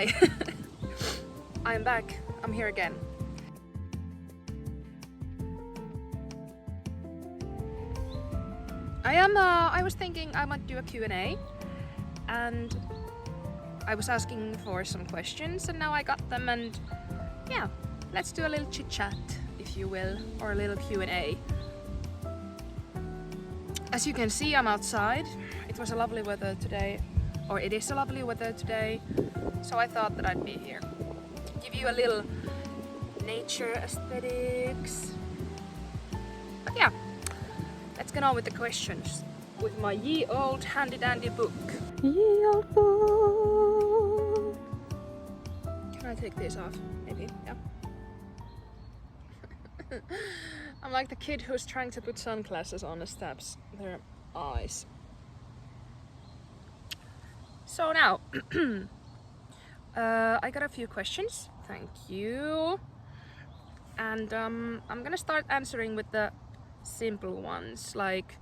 Hi! I'm back. I'm here again. I was thinking I might do a Q&A, and I was asking for some questions and now I got them, and yeah, let's do a little chit chat, if you will, or a little Q&A. As you can see, I'm outside. It was a lovely weather today, or it is a lovely weather today, so I thought that I'd be here. Give you a little nature aesthetics. But yeah, let's get on with the questions with my ye old handy dandy book. Ye old book. Can I take this off? Maybe, yeah. I'm like the kid who's trying to put sunglasses on and stabs their eyes. So now, I got a few questions. Thank you. And I'm gonna start answering with the simple ones, like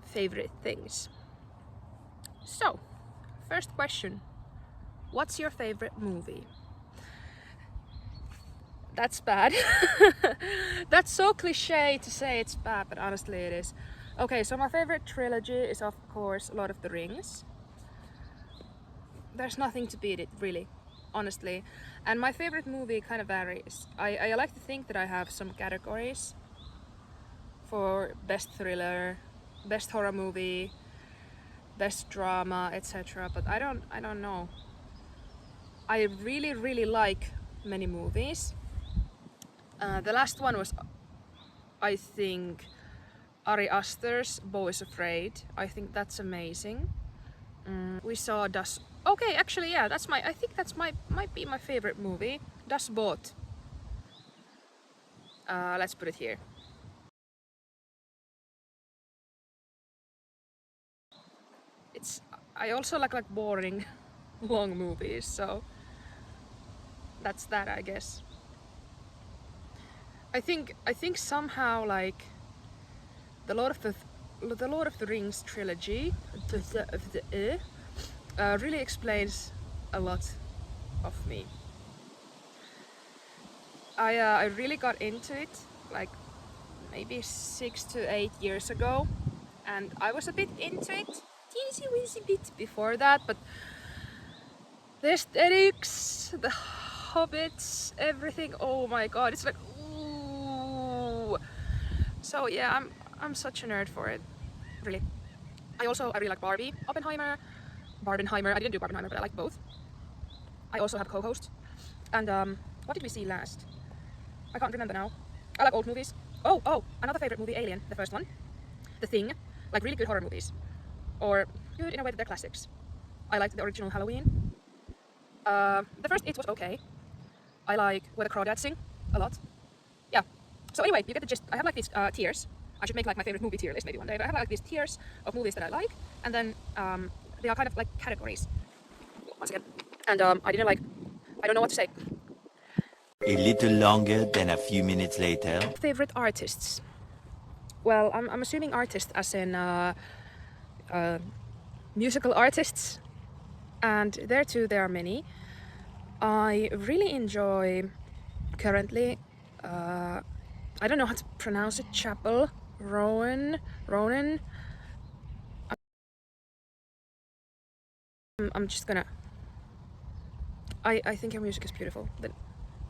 favorite things. So, first question. What's your favorite movie? That's bad. That's so cliche to say it's bad, but honestly it is. Okay, so my favorite trilogy is of course Lord of the Rings. There's nothing to beat it, really, honestly. And my favorite movie kind of varies. I like to think that I have some categories for best thriller, best horror movie, best drama, etc. But I don't know. I really like many movies. The last one was, I think, Ari Aster's Beau is Afraid. I think that's amazing. We saw Das. Okay, actually, yeah, that's I think that's might be my favorite movie. Das Boot. Let's put it here. I also like boring, long movies, so that's that, I guess. I think somehow like the Lord of the Rings trilogy really explains a lot of me. I really got into it like maybe 6 to 8 years ago, and I was a bit into it, teensy weensy bit before that, but the aesthetics, the hobbits, everything, oh my god, it's like ooh. So yeah, I'm such a nerd for it, really. I really like Barbie, Barbenheimer. I didn't do Barbenheimer, but I like both. I also have co-host. And what did we see last? I can't remember now. I like old movies. Oh, another favorite movie, Alien, the first one. The Thing, like really good horror movies. Or good in a way that they're classics. I liked the original Halloween. The first It was okay. I like Where the Crawdads Sing a lot. Yeah. So anyway, you get the gist. I have like these tiers. I should make like my favorite movie tier list maybe one day. But I have like these tiers of movies that I like, and then they are kind of like categories. Once again, and I don't know what to say. A little longer than a few minutes later. Favorite artists? Well, I'm assuming artists as in musical artists, and there too there are many. I really enjoy currently. I don't know how to pronounce it. Chapel Ronan. I'm just gonna. I think your music is beautiful.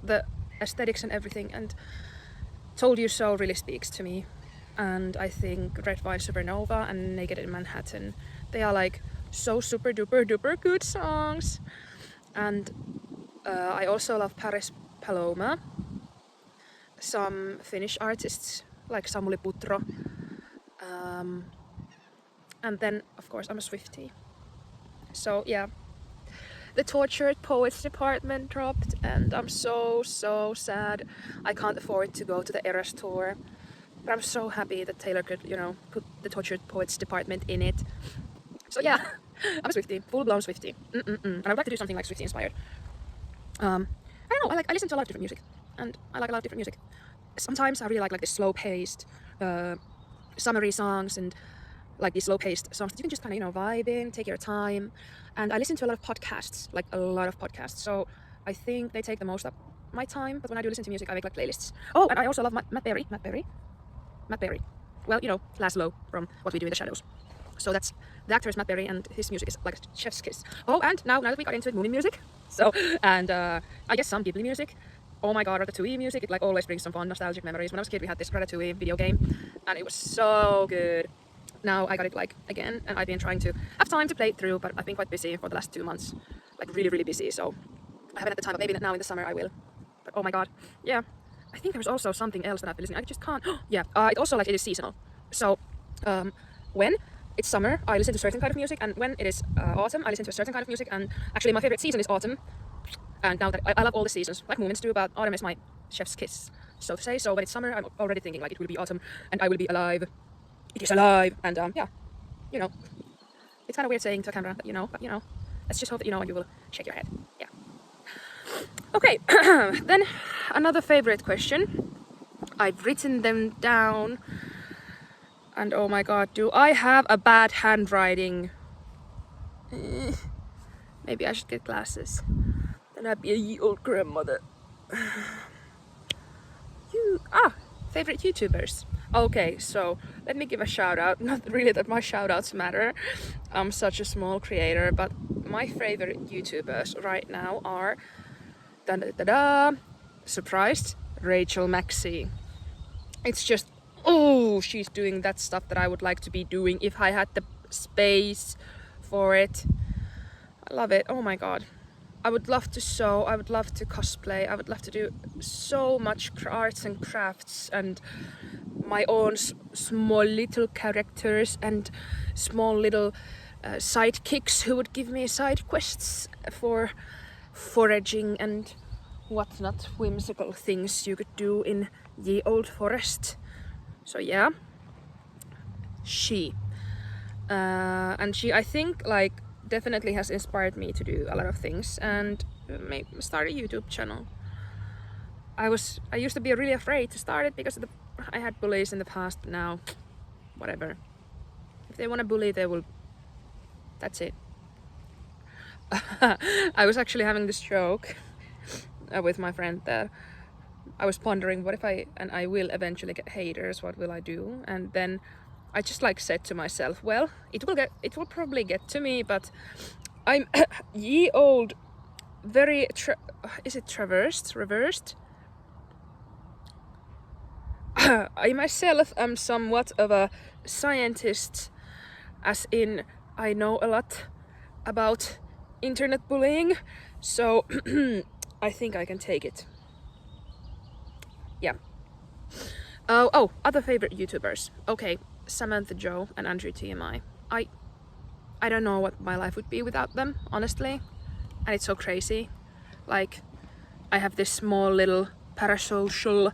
The aesthetics and everything, and Told You So really speaks to me. And I think Red Wine Supernova and Naked in Manhattan, they are like so super duper good songs. And I also love Paris Paloma, some Finnish artists like Samuli Putro, and then of course I'm a Swiftie. So yeah, the Tortured Poets department dropped, and I'm so sad I can't afford to go to the Eras tour. But I'm so happy that Taylor could, put the Tortured Poets department in it. So yeah, I'm a Swiftie, full-blown Swiftie. And I would like to do something like Swiftie inspired. I don't know, I listen to a lot of different music, and I like a lot of different music. Sometimes I really like this slow-paced, summery songs, and like these slow-paced songs that you can just kind of, you know, vibe in, take your time. And I listen to a lot of podcasts, like a lot of podcasts. So I think they take the most of my time. But when I do listen to music, I make like playlists. Oh, and I also love Matt Berry. Well, you know, Laszlo from What We Do in the Shadows. So that's the actor is Matt Berry, and his music is like chef's kiss. Oh, and now that we got into it, movie music. So, and I guess some Ghibli music. Oh my god, Ratatouille music, it like always brings some fun nostalgic memories. When I was a kid, we had this Ratatouille video game, and it was so good. Now I got it like again, and I've been trying to have time to play it through, but I've been quite busy for the last 2 months. Like really busy, so I haven't had the time, but maybe now in the summer I will. But oh my god, yeah. I think there's also something else that I've been listening. I just can't. Yeah, it also like it is seasonal. So when it's summer, I listen to certain kind of music, and when it is autumn, I listen to a certain kind of music. And actually, my favorite season is autumn. And now that I love all the seasons, like Moomins do, but autumn is my chef's kiss, so to say. So when it's summer, I'm already thinking like it will be autumn, and I will be alive. It is alive, and yeah, you know, it's kind of weird saying to a camera that you know, but you know, let's just hope that you know, and you will shake your head. Yeah. Okay, then another favorite question. I've written them down. And oh my god, do I have a bad handwriting? Maybe I should get glasses. Then I'd be a ye old grandmother. Favorite YouTubers. Okay, so let me give a shout out. Not really that my shout outs matter. I'm such a small creator, but my favorite YouTubers right now are surprised, Rachel Maxey. It's just, oh, she's doing that stuff that I would like to be doing if I had the space for it. I love it. Oh my god. I would love to sew, I would love to cosplay, I would love to do so much arts and crafts and my own small little characters and small little sidekicks who would give me side quests for foraging and whatnot, whimsical things you could do in ye old forest. So yeah, and she, I think, like, definitely has inspired me to do a lot of things and maybe start a YouTube channel. I used to be really afraid to start it because I had bullies in the past, but now, whatever. If they want to bully, they will. That's it. I was actually having this joke with my friend that I was pondering, what if I will eventually get haters, what will I do? And then I just like said to myself, well, it will probably get to me, but I'm ye old, very is it reversed? I myself am somewhat of a scientist, as in I know a lot about internet bullying, so I think I can take it. Yeah. Oh, other favorite YouTubers. Okay, Samantha Joe and Andrew TMI. I don't know what my life would be without them, honestly. And it's so crazy. Like, I have this small little parasocial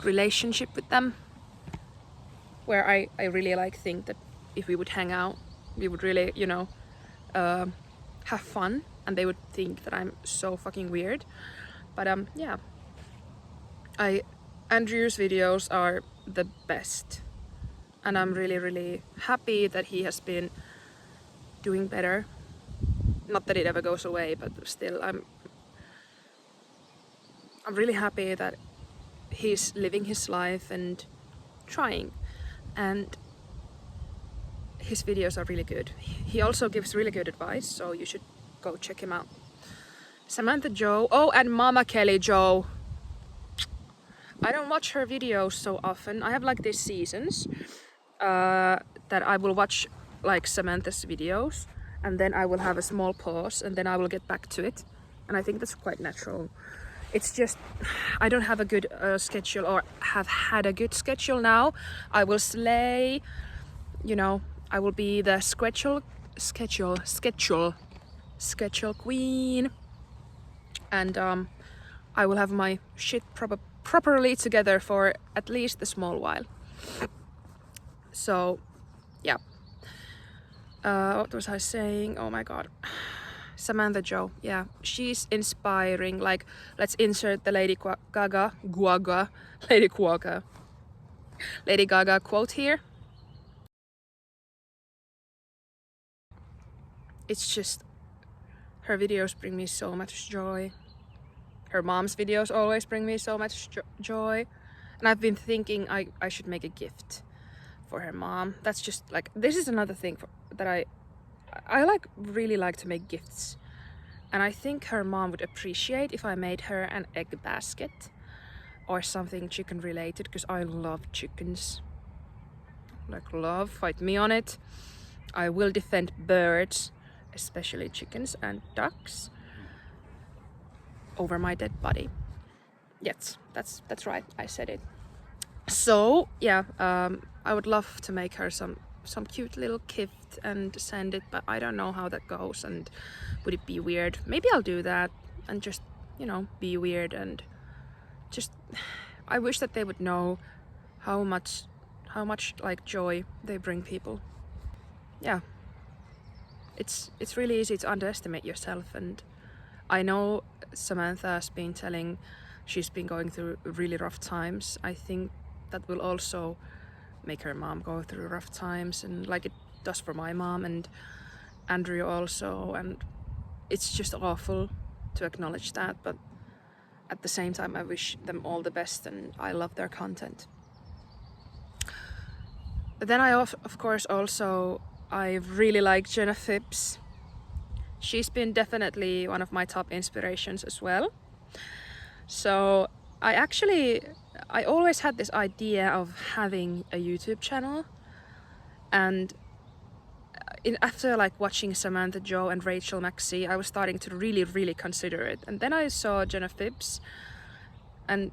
relationship with them where I really like think that if we would hang out, we would really, you know, have fun, and they would think that I'm so fucking weird. But yeah. Andrew's videos are the best. And I'm really happy that he has been doing better. Not that it ever goes away, but still I'm really happy that he's living his life and trying, and his videos are really good. He also gives really good advice, so you should go check him out. Samantha Joe, oh, and Mama Kelly Joe. I don't watch her videos so often. I have like these seasons that I will watch like Samantha's videos, and then I will have a small pause, and then I will get back to it. And I think that's quite natural. It's just I don't have a good schedule, or have had a good schedule now. I will slay, you know, I will be the schedule queen, and I will have my shit properly together for at least a small while. So yeah, what was I saying? Oh my god. Samantha Joe, yeah, she's inspiring. Like, let's insert the Lady Gaga quote here. it's just, her videos bring me so much joy. Her mom's videos always bring me so much joy. And I've been thinking I should make a gift for her mom. That's just like, this is another thing that I like, really like to make gifts. And I think her mom would appreciate if I made her an egg basket or something chicken related, because I love chickens. Like, love, fight me on it. I will defend birds, especially chickens and ducks, over my dead body. Yes, that's right, I said it. So yeah, I would love to make her some cute little gift and send it, but I don't know how that goes, and would it be weird? Maybe I'll do that and just, you know, be weird, and just, I wish that they would know how much like joy they bring people. Yeah, it's really easy to underestimate yourself, and I know Samantha's been telling she's been going through really rough times. I think that will also make her mom go through rough times, and like it does for my mom and Andrew also, and it's just awful to acknowledge that, but at the same time I wish them all the best and I love their content. But then of course also, I really like Jenna Phipps. She's been definitely one of my top inspirations as well. So I always had this idea of having a YouTube channel, and after like watching Samantha Jo and Rachel Maxey, I was starting to really consider it. And then I saw Jenna Phipps and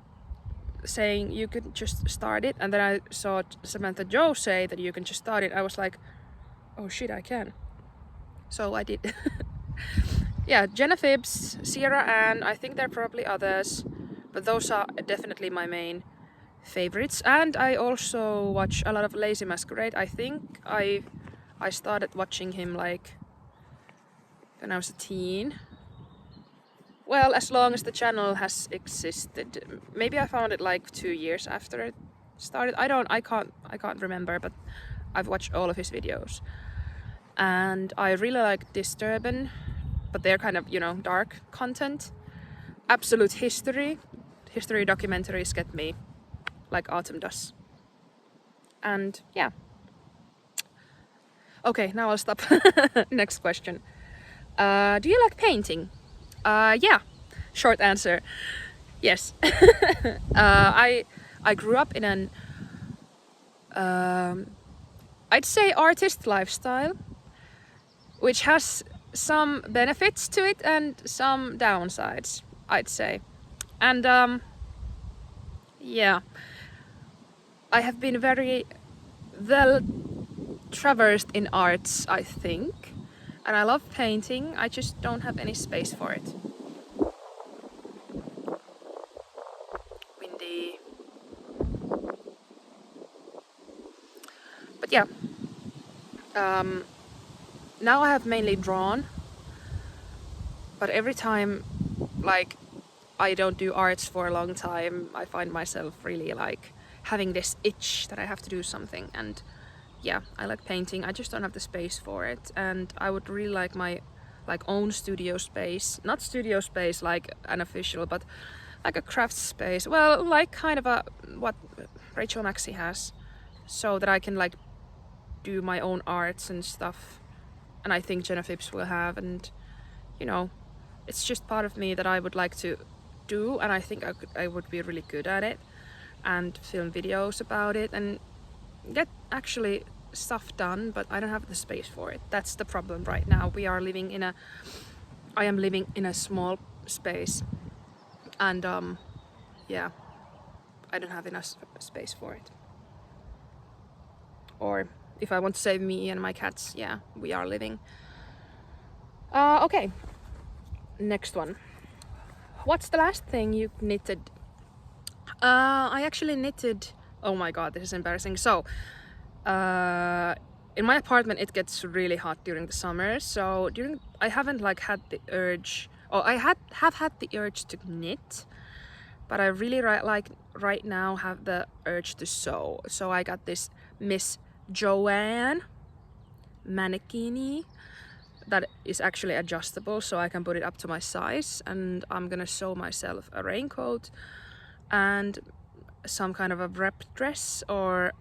saying you could just start it, and then I saw Samantha Jo say that you can just start it. I was like, oh shit, I can. So I did. Yeah, Jenna Phipps, Sierra Ann, I think there are probably others, but those are definitely my main favorites. And I also watch a lot of Lazy Masquerade. I think I started watching him like when I was a teen. Well, as long as the channel has existed. Maybe I found it like 2 years after it started. I can't remember, but I've watched all of his videos. And I really like Disturbin', but they're kind of, you know, dark content. Absolute history documentaries get me like autumn does. And yeah. Okay, now I'll stop. Next question. Do you like painting? Yeah. Short answer. Yes. I grew up in an I'd say artist lifestyle, which has some benefits to it and some downsides, I'd say. And yeah, I have been very well traversed in arts, I think, and I love painting. I just don't have any space for it. Windy. But yeah, now I have mainly drawn, but every time like I don't do arts for a long time, I find myself really like having this itch that I have to do something. And yeah, I like painting, I just don't have the space for it, and I would really like my own studio space. Not studio space like an official, but like a craft space. Well, like kind of what Rachel Maxey has, so that I can like do my own arts and stuff. And I think Jenna Phipps will have, and you know, it's just part of me that I would like to do, and I think I would be really good at it, and film videos about it and get actually stuff done, but I don't have the space for it. That's the problem right now. I am living in a small space, and yeah, I don't have enough space for it. Or if I want to save me and my cats, yeah, we are living. Okay, next one. What's the last thing you knitted? I actually knitted, oh my god, this is embarrassing. So in my apartment it gets really hot during the summer, so I haven't like had the urge, or I have had the urge to knit, but I really like right now have the urge to sew. So I got this Miss Joanne Mannequin that is actually adjustable, so I can put it up to my size. And I'm gonna sew myself a raincoat and some kind of a wrap dress, or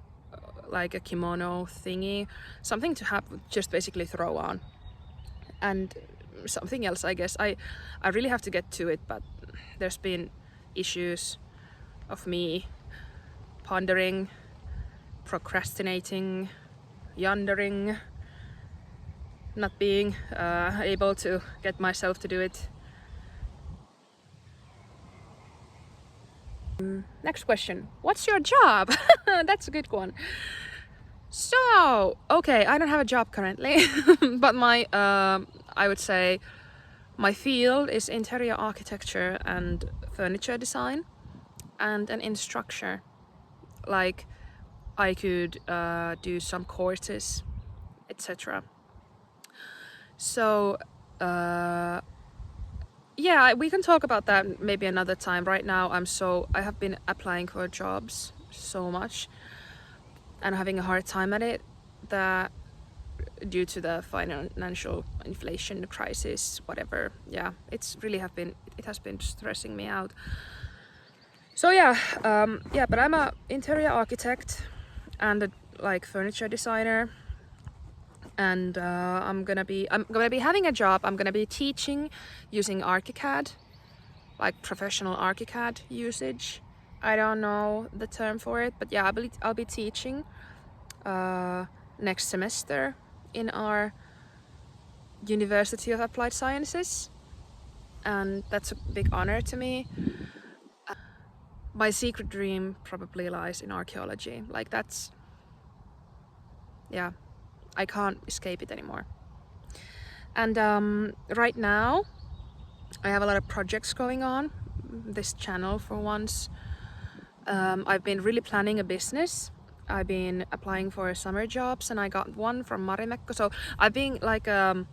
like a kimono thingy, something to have, just basically throw on. And something else, I guess. I really have to get to it, but there's been issues of me pondering, procrastinating, yandering, not being able to get myself to do it. Next question. What's your job? That's a good one. So, okay, I don't have a job currently, but my, I would say, my field is interior architecture and furniture design, and an instructor. Like, I could do some courses, etc. So, yeah, we can talk about that maybe another time. Right now, I have been applying for jobs so much and having a hard time at it, that due to the financial inflation crisis, whatever. Yeah, it has been stressing me out. So yeah, but I'm a interior architect and a like furniture designer, and I'm gonna be having a job. I'm gonna be teaching using ArchiCAD, like professional ArchiCAD usage. I don't know the term for it, but yeah, I'll be teaching next semester in our University of Applied Sciences, and that's a big honor to me. My secret dream probably lies in archaeology. Like, that's, yeah, I can't escape it anymore. And right now I have a lot of projects going on this channel. For once, I've been really planning a business. I've been applying for summer jobs, and I got one from Marimekko. So I've been like a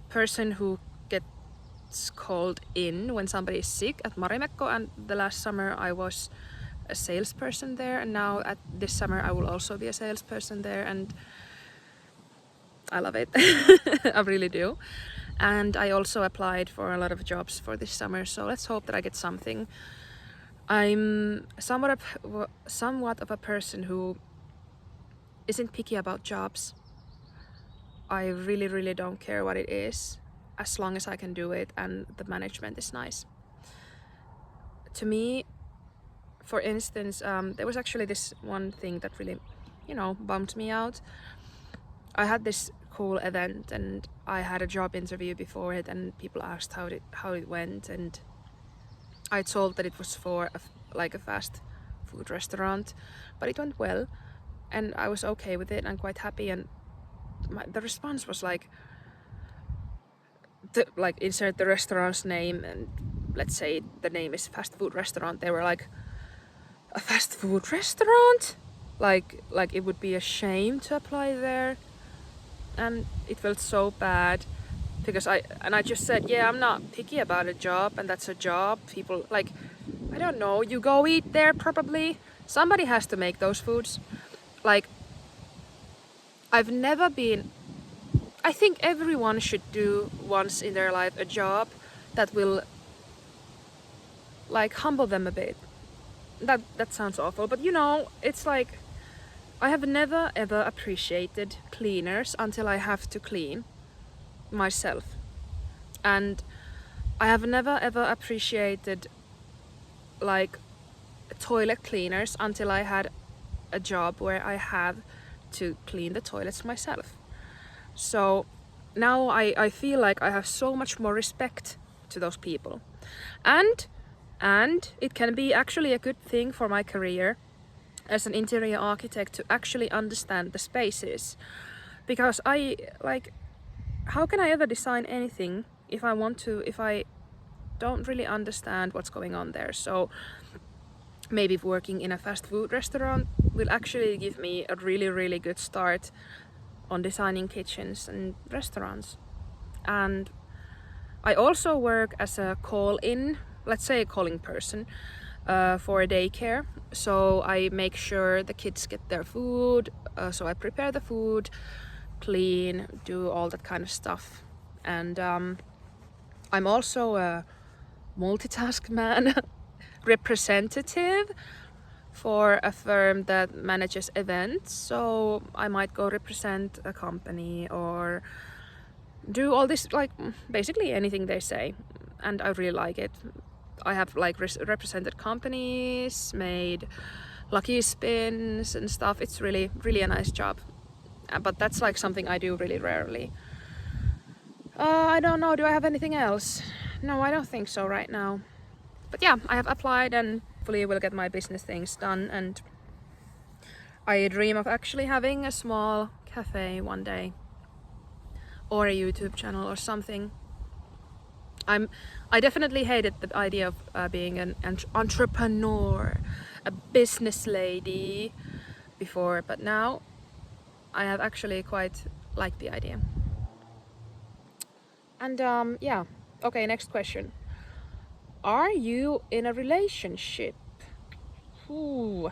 person who gets called in when somebody is sick at Marimekko, and the last summer I was a salesperson there, and now at this summer I will also be a salesperson there, and I love it. I really do. And I also applied for a lot of jobs for this summer, so let's hope that I get something. I'm somewhat of a person who isn't picky about jobs. I really don't care what it is, as long as I can do it and the management is nice. To me, for instance, there was actually this one thing that really, bummed me out. I had this cool event and I had a job interview before it, and people asked how it went, and I told that it was for a fast food restaurant, but it went well and I was okay with it and quite happy. And the response was like insert the restaurant's name, and let's say the name is fast food restaurant. They were like, a fast food restaurant? Like it would be a shame to apply there. And it felt so bad, because I just said, yeah, I'm not picky about a job, and that's a job. People, like, I don't know, you go eat there probably. Somebody has to make those foods. Like, I've never been, I think everyone should do once in their life a job that will like humble them a bit. That sounds awful, but it's like, I have never ever appreciated cleaners until I have to clean myself. And I have never ever appreciated like toilet cleaners until I had a job where I have to clean the toilets myself. So now I feel like I have so much more respect to those people. And it can be actually a good thing for my career as an interior architect to actually understand the spaces, because how can I ever design anything if I don't really understand what's going on there? So maybe working in a fast food restaurant will actually give me a really good start on designing kitchens and restaurants. And I also work as a call-in, let's say a calling person, for a daycare. So I make sure the kids get their food, so I prepare the food, clean, do all that kind of stuff. and I'm also a multitask man representative for a firm that manages events, so I might go represent a company or do all this, like basically anything they say, and I really like it. I have like represented companies, made lucky spins and stuff. It's really a nice job, but that's like something I do really rarely. I don't know, do I have anything else? No, I don't think so right now. But yeah, I have applied and hopefully will get my business things done, and I dream of actually having a small cafe one day, or a YouTube channel or something. I definitely hated the idea of being an entrepreneur, a business lady before, but now I have actually quite liked the idea. And yeah, okay, next question. Are you in a relationship? Ooh.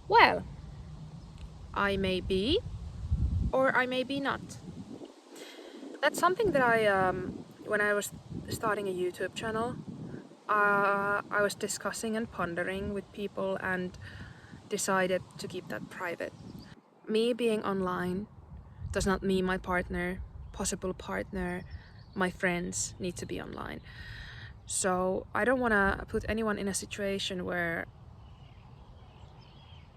Well, I may be, or I may be not. That's something that when I was starting a YouTube channel, I was discussing and pondering with people and decided to keep that private. Me being online does not mean my partner, possible partner, my friends need to be online. So I don't want to put anyone in a situation where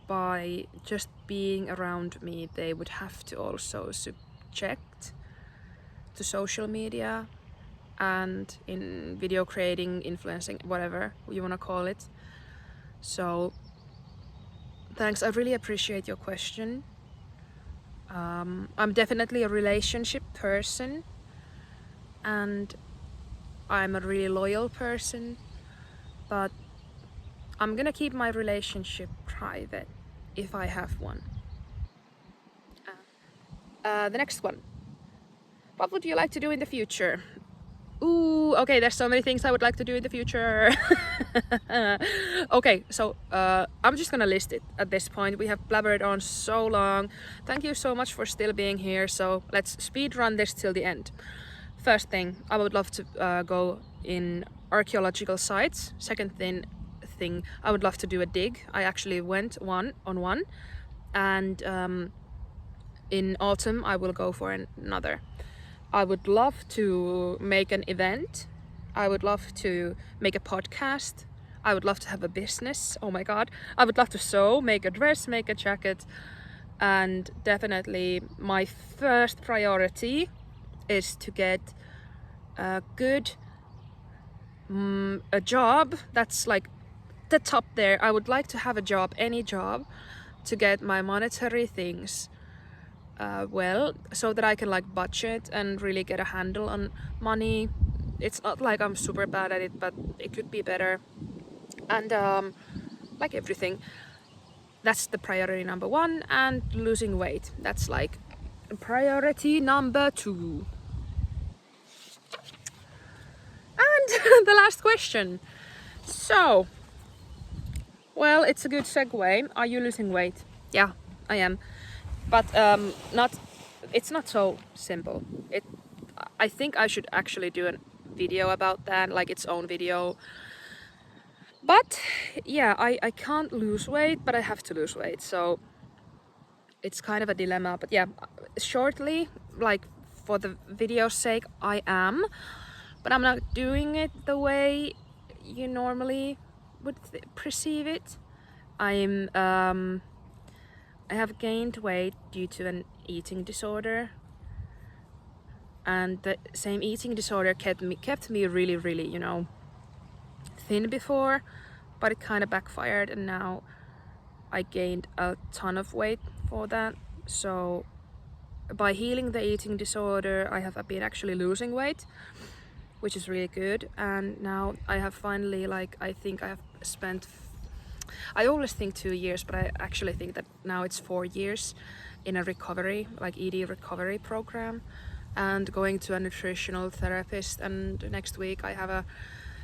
by just being around me they would have to also subject to social media and in video creating, influencing, whatever you want to call it. So thanks, I really appreciate your question. I'm definitely a relationship person, and I'm a really loyal person, but I'm gonna keep my relationship private if I have one. The next one. What would you like to do in the future? Ooh, okay, there's so many things I would like to do in the future. Okay, so I'm just gonna list it at this point. We have blabbered on so long. Thank you so much for still being here. So let's speed run this till the end. First thing, I would love to go in archaeological sites. Second thing, I would love to do a dig. I actually went on one, and in autumn I will go for another. I would love to make an event. I would love to make a podcast. I would love to have a business. Oh my god. I would love to sew, make a dress, make a jacket. And definitely my first priority is to get a good a job that's like the top there. I would like to have a job, any job, to get my monetary things well, so that I can like budget and really get a handle on money. It's not like I'm super bad at it, but it could be better. And like everything, that's the priority number one. And losing weight, that's like priority number two. And the last question. So, well, it's a good segue. Are you losing weight? Yeah, I am. But it's not so simple. I think I should actually do a video about that, like its own video. But yeah, I can't lose weight, but I have to lose weight, so it's kind of a dilemma. But yeah, shortly, like for the video's sake, I am, but I'm not doing it the way you normally would perceive it. I have gained weight due to an eating disorder, and the same eating disorder kept me really, you know, thin before, but it kind of backfired, and now I gained a ton of weight for that. So by healing the eating disorder, I have been actually losing weight, which is really good. And now I have finally, like, I think I have spent, I always think 2 years, but I actually think that now it's 4 years in a recovery, like ED recovery program, and going to a nutritional therapist. And next week I have a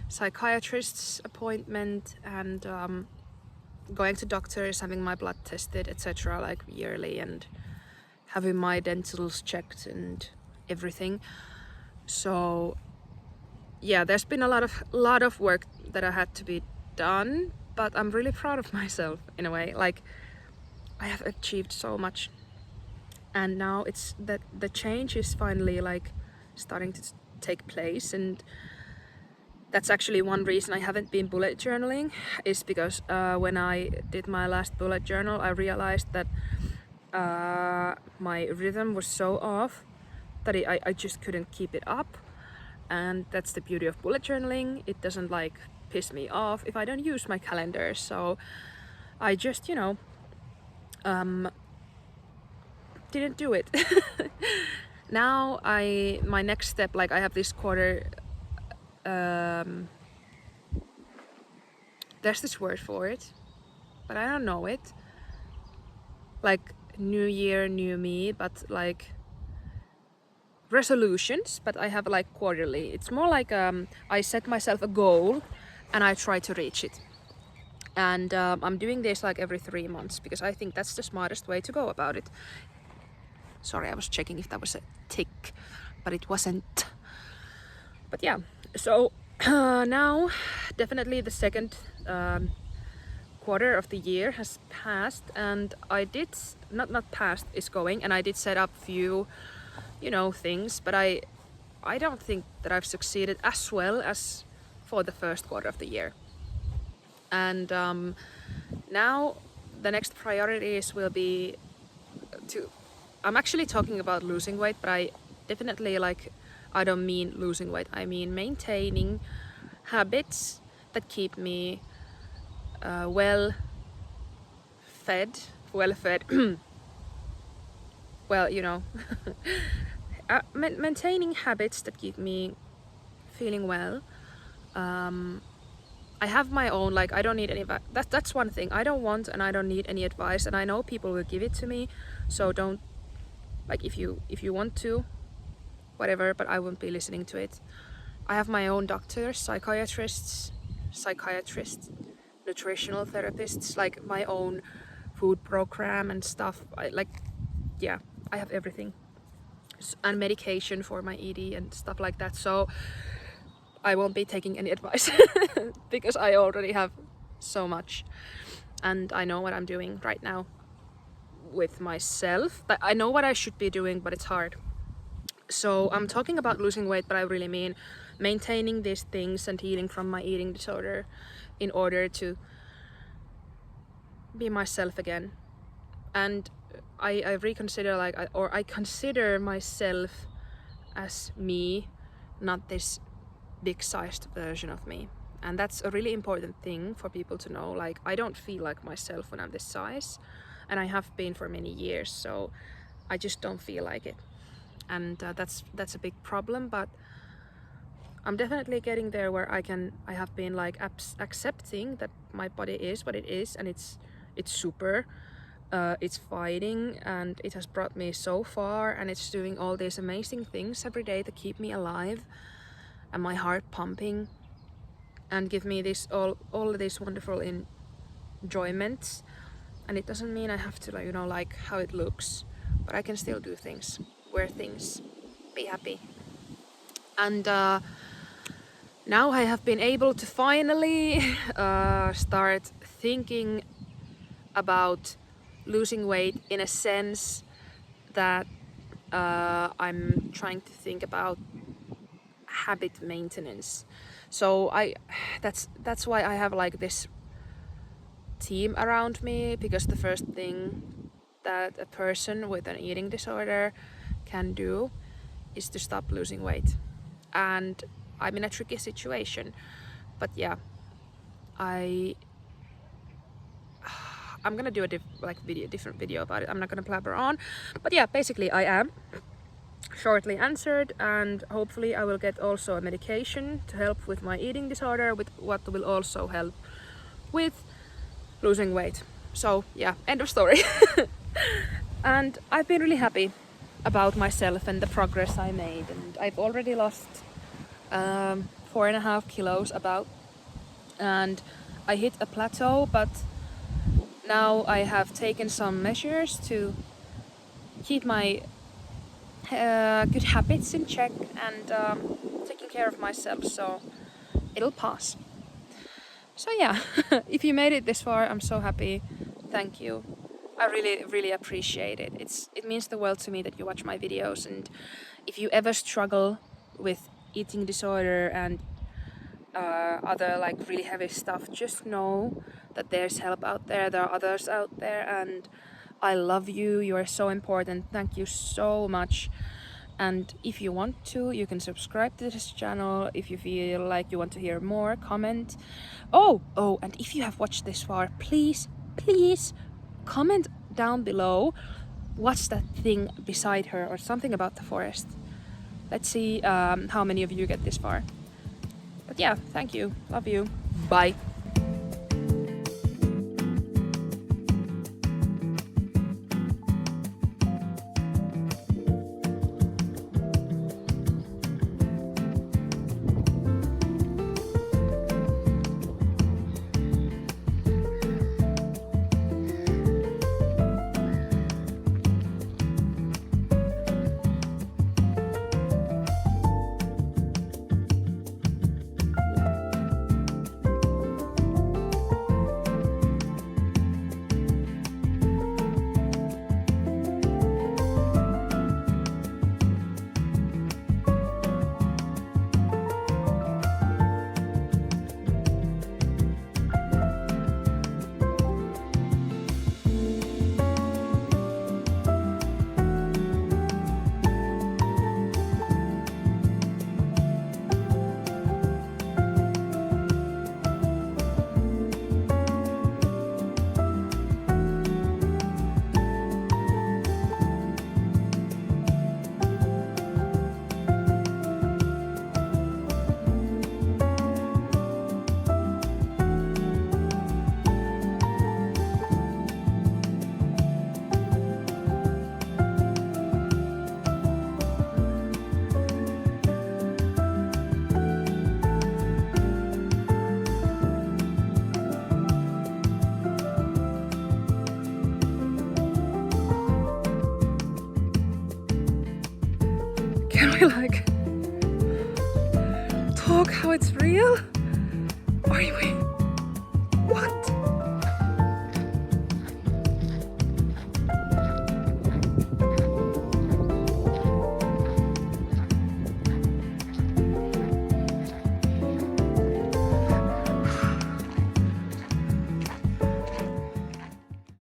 psychiatrist's appointment, and going to doctors, having my blood tested, etc., like yearly, and having my dentals checked and everything. So yeah, there's been a lot of work that I had to be done, but I'm really proud of myself in a way. Like, I have achieved so much, and now it's that the change is finally like starting to take place. And that's actually one reason I haven't been bullet journaling, is because when I did my last bullet journal, I realized that my rhythm was so off that I just couldn't keep it up. And that's the beauty of bullet journaling. It doesn't like piss me off if I don't use my calendar. So I just, didn't do it. Now my next step, like I have this quarter, there's this word for it, but I don't know it. Like new year, new me, but like resolutions, but I have like quarterly. It's more like I set myself a goal and I try to reach it. And I'm doing this like every 3 months because I think that's the smartest way to go about it. Sorry, I was checking if that was a tick, but it wasn't. But yeah, so now definitely the second quarter of the year has passed, and I did not passed, is going, and I did set up few things, but I don't think that I've succeeded as well as for the first quarter of the year. And now the next priorities will be to, I'm actually talking about losing weight, but I definitely I don't mean losing weight, I mean maintaining habits that keep me well fed well, maintaining habits that keep me feeling well. I have my own, like I don't need any that's one thing I don't want, and I don't need any advice, and I know people will give it to me, so don't, like, if you want to, whatever, but I won't be listening to it. I have my own doctors, psychiatrists, nutritional therapists, like my own food program and stuff. I have everything, and medication for my ED and stuff like that. So I won't be taking any advice because I already have so much, and I know what I'm doing right now with myself. But I know what I should be doing, but it's hard. So I'm talking about losing weight, but I really mean maintaining these things and healing from my eating disorder in order to be myself again. And I reconsider, I consider myself as me, not this big-sized version of me. And that's a really important thing for people to know. Like, I don't feel like myself when I'm this size, and I have been for many years, so I just don't feel like it. And that's a big problem, but I'm definitely getting there where I have been like accepting that my body is what it is, and it's super. It's fighting, and it has brought me so far, and it's doing all these amazing things every day to keep me alive and my heart pumping and give me this all of these wonderful enjoyments. And it doesn't mean I have to like how it looks, but I can still do things, wear things, be happy. And now I have been able to finally start thinking about losing weight in a sense that I'm trying to think about habit maintenance. So that's why I have like this team around me, because the first thing that a person with an eating disorder can do is to stop losing weight. And I'm in a tricky situation, but yeah, I'm gonna do a different video about it. I'm not gonna blabber on, but yeah, basically I am shortly answered, and hopefully I will get also a medication to help with my eating disorder, with what will also help with losing weight. So yeah, end of story. And I've been really happy about myself and the progress I made, and I've already lost 4.5 kilos about, and I hit a plateau, but now I have taken some measures to keep my good habits in check, and taking care of myself, so it'll pass. So yeah, if you made it this far, I'm so happy. Thank you. I really appreciate it. It means the world to me that you watch my videos, and if you ever struggle with eating disorder and other like really heavy stuff, just know that there's help out there. There are others out there, and I love you. You are so important. Thank you so much. And if you want to, you can subscribe to this channel. If you feel like you want to hear more, comment. Oh, and if you have watched this far, please comment down below what's that thing beside her, or something about the forest. Let's see how many of you get this far. But yeah, thank you. Love you. Bye. Can we like talk how it's real? Are we?